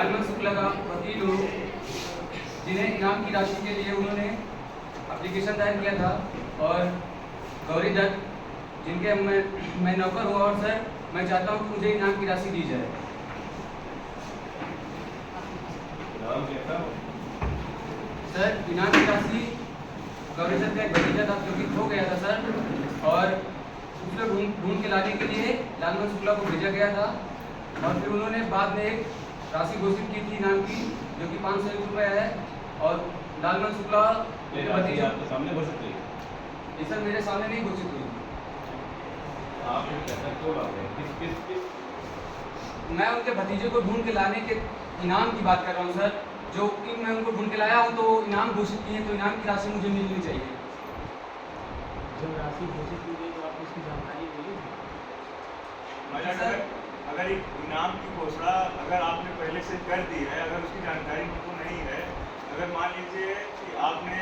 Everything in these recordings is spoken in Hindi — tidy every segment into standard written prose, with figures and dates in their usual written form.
लालमन शुक्ला का वकील हूँ, जिन्हें इनाम की राशि के लिए उन्होंने एप्लीकेशन दायर किया था, और गौरी दत्त, जिनके मैं नौकर हूँ। और सर, मैं चाहता हूँ कि मुझे इनाम की राशि दी जाए। नाम क्या था? सर, इनाम की राशि गौरी दत्त का एक भतीजा था जो कि खो गया था सर, और उसको ढूंढ के लाने के लिए लालमन शुक्ला को भेजा गया था। और फिर उन्होंने बाद में एक राशि घोषित की थी इनाम की, जो कि 500 रुपये है। और लालमन शुक्ला भतीजा आपके सामने घोषित हुई? ये सर मेरे सामने नहीं घोषित हुई। आप ये पैसा क्यों लाते हैं? किस मैं उनके भतीजे को ढूंढ के लाने के इनाम की बात कर रहा हूँ सर, जो कि मैं उनको ढूंढ के लाया हूँ, तो इनाम घोषित किए, तो इनाम की राशि मुझे मिलनी चाहिए। जब राशि घोषित की गई तो आपको उसकी जानकारी मिली? अगर इनाम की घोषणा अगर आपने पहले से कर दी है, अगर उसकी जानकारी हमको नहीं है, अगर मान लीजिए कि आपने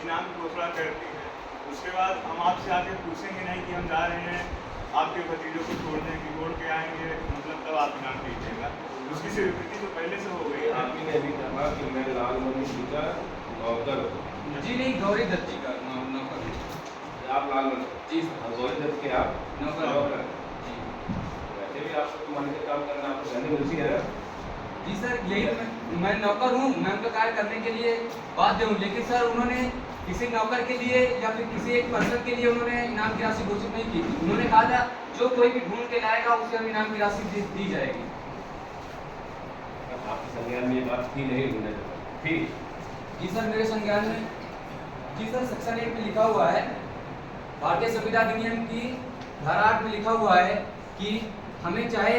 इनाम की घोषणा कर दी है, उसके बाद हम आपसे आके पूछेंगे नहीं कि हम जा रहे हैं आपके भतीजों को छोड़ने की, छोड़ के आएंगे, मतलब तब आप इनाम दीजिएगा। उसकी स्वीकृति तो पहले से हो गई है। आपने अभी कहा कि मैं लालमणि जी का नौकर हूँ। जी नहीं, गौरी दत्त जी का नौकर हूँ। आप लालमणि? जी सर। गौरी दत्त के आप नौकर। जी। वैसे भी आपको मान के काम करना आपको रहने मिलती है ना? जी सर, यही मैं नौकर हूँ, मैं उनका कार्य करने के लिए बाध्य हूँ। लेकिन सर, उन्होंने किसी नौकर के लिए या फिर किसी एक पर्सन के लिए उन्होंने इनाम की राशि घोषित नहीं की थी। उन्होंने कहा था जो कोई भी ढूंढ के लाएगा उसे हम इनाम की राशि दी जाएगी। आपके संज्ञान में ये बात थी नहीं ढूंढने ठीक? जी सर, मेरे संज्ञान में जी सर सेक्शन 1 में लिखा हुआ है, भारतीय संविदा अधिनियम की धारा 8 में लिखा हुआ है कि हमें चाहे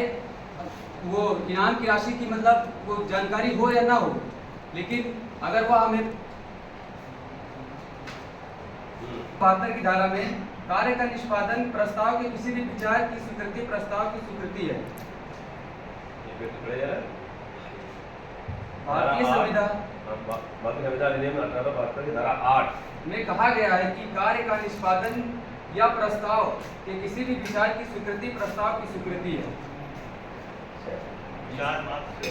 वो इनाम की राशि की मतलब वो जानकारी हो या ना हो, लेकिन अगर वह हमें 72 की धारा में कार्य का निष्पादन प्रस्ताव के किसी भी विचार की स्वीकृति प्रस्ताव की स्वीकृति है। ये फिर तो पढ़े जा रहा है? भारतीय संविदा भारतीय संविदा अधिनियम 1872 की धारा 8 में कहा गया है कि कार्य का निष्पादन या प्रस्ताव के किसी भी विचार की स्वीकृति प्रस्ताव की स्वीकृति है। विचार मात्र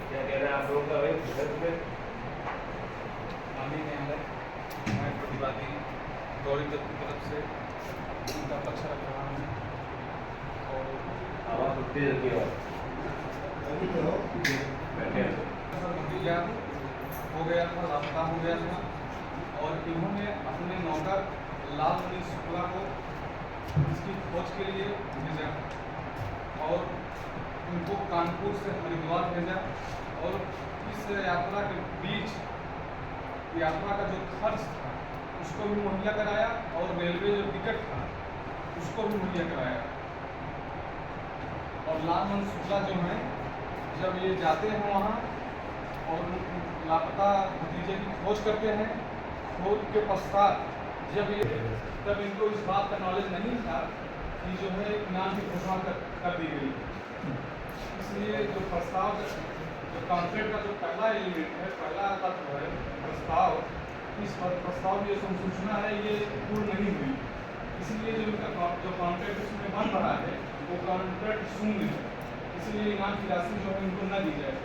क्या कह रहे हैं आप लोगों का भाई? मैं प्रतिवादी गौरी दत्त की तरफ से उनका पक्ष रख रहा हूँ। और आवाज उठती रहती है। बैठे हैं। भतीजा हो गया था, लापता हो गया था, और इन्होंने अपने नौकर लालमणि शुक्ला को इसकी खोज के लिए भेजा और उनको कानपुर से हरिद्वार भेजा। और इस यात्रा के बीच यात्रा का जो खर्च था उसको भी मुहैया कराया, और रेलवे जो टिकट था उसको भी मुहैया कराया। और लालमणि शुक्ला जो हैं, जब ये जाते हैं वहाँ और लापता भतीजे की खोज करते हैं, खोज के पश्चात जब इनको इस बात का नॉलेज नहीं था कि जो है इनाम की घोषणा कर दी गई, इसलिए जो प्रस्ताव जो कॉन्ट्रैक्ट का जो पहला एलिमेंट है, पहला तत्व है प्रस्ताव, इस प्रस्ताव की जो संसूचना है ये पूर्ण नहीं हुई। इसलिए जो इनका जो कॉन्ट्रैक्ट उसमें बन रहा है वो कॉन्ट्रैक्ट शून्य है, इसलिए इनाम की राशि जो है इनको न दी जाए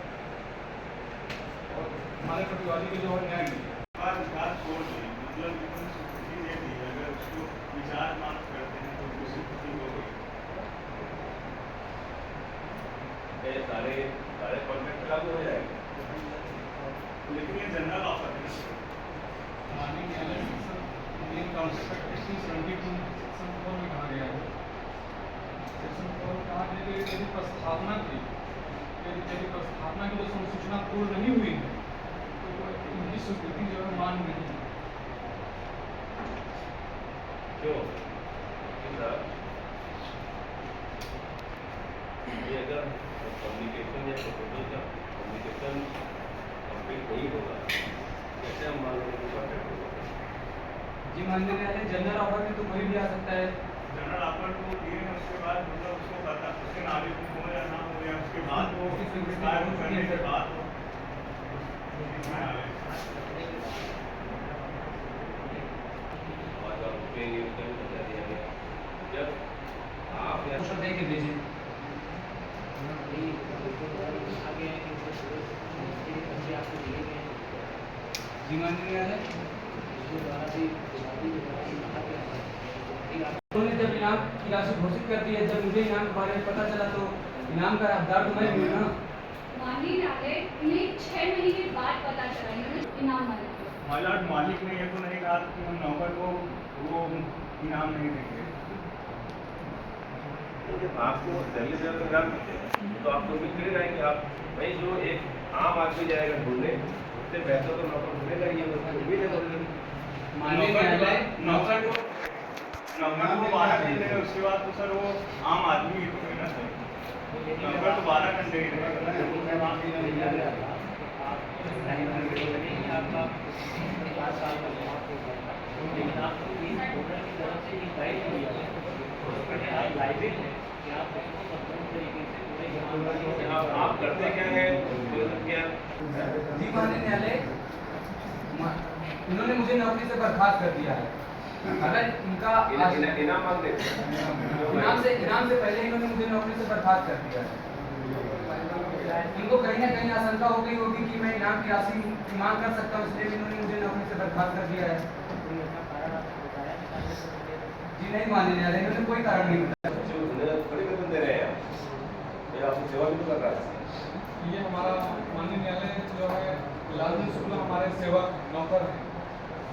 और हमारे प्रतिवादी को जो है न्याय मिले। बात छोड़ दी, मतलब इतनी स्वीकृति दे दी, अगर उसको विचार मात्र करते हैं तो उसकी स्वीकृति हो गई। सारे कॉन्ट्रैक्ट लागू हो जाएंगे, लेकिन ये जनरल ऑफर है। माननीय न्यायालय सेक्शन कॉन्ट्रैक्ट सेक्शन 72 सेक्शन 4 में कहा गया है, सेक्शन 4 में कहा गया कि यदि प्रस्तावना की जो संसूचना पूर्ण नहीं हुई है तो इनकी स्वीकृति जो है मान्य नहीं है। क्यों? ये अगर कम्युनिकेशन या प्रपोजल का कम्युनिकेशन कंप्लीट नहीं होगा कैसे हम मान लेंगे कि कॉन्ट्रैक्ट होगा? जी माननीय न्यायालय, जनरल ऑफर में तो कोई भी आ सकता है। जनरल ऑफर को दिए हैं, उसके बाद मतलब उसको पता उसके नागरिक हो या ना हो, या उसके बाद वो कार्य करने के बाद हो। और जब उठेंगे उसका भी बता दिया गया। जब आप दे के भेजें। जी माननीय न्यायालय, उन्होंने जब इनाम की राशि घोषित कर दी है, जब मुझे इनाम के बारे में पता चला तो इनाम का हकदार तो मैं भी हूँ ना। माननीय न्यायालय, इन्हें 6 महीने बाद पता चला इन्होंने इनाम मांगा। मालाड मालिक ने ये तो नहीं कहा कि हम नौकर को वो इनाम नहीं देंगे। जब आपको सैलरी से इनाम मिलते हैं तो आपको उम्मीद करी रहे कि आप भाई जो एक आम आदमी जाएगा ढूंढने उससे बेहतर तो नौकर ढूंढेगा ही है, उसको उम्मीद है थोड़ी। माननीय न्यायालय, नौकर को 12 घंटे है, उसके बाद तो सर वो आम आदमी ही तो रहना चाहिए। नौकर तो 12 घंटे ही रहेगा। आप करते क्या है क्या जी माननीय न्यायालय, इन्होंने मुझे नौकरी से बर्खास्त कर दिया है। अगर इनका इनाम मांगते इनाम से पहले इन्होंने मुझे नौकरी से बर्खास्त कर दिया है। इनको कहीं ना कहीं आशंका हो गई होगी कि मैं इनाम की राशि की मांग कर सकता हूँ, इसलिए इन्होंने मुझे नौकरी से बर्खास्त कर दिया है। जी नहीं माननीय न्यायालय, इन्होंने कोई कारण नहीं बताया। बड़े वेतन दे रहे हैं ये आपको सेवा भी तो कर रहा है। ये हमारा माननीय न्यायालय जो है लालजी शुक्ला हमारे सेवक नौकर हैं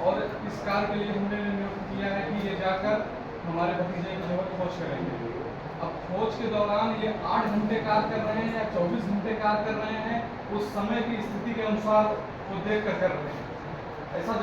और इस कार्य के लिए हमने नियुक्त किया है कि ये जाकर हमारे भतीजे की जो है खोज करेंगे। अब खोज के दौरान ये 8 घंटे कार्य कर रहे हैं या 24 घंटे कार्य कर रहे हैं, उस समय की स्थिति के अनुसार वो देख कर रहे हैं। ऐसा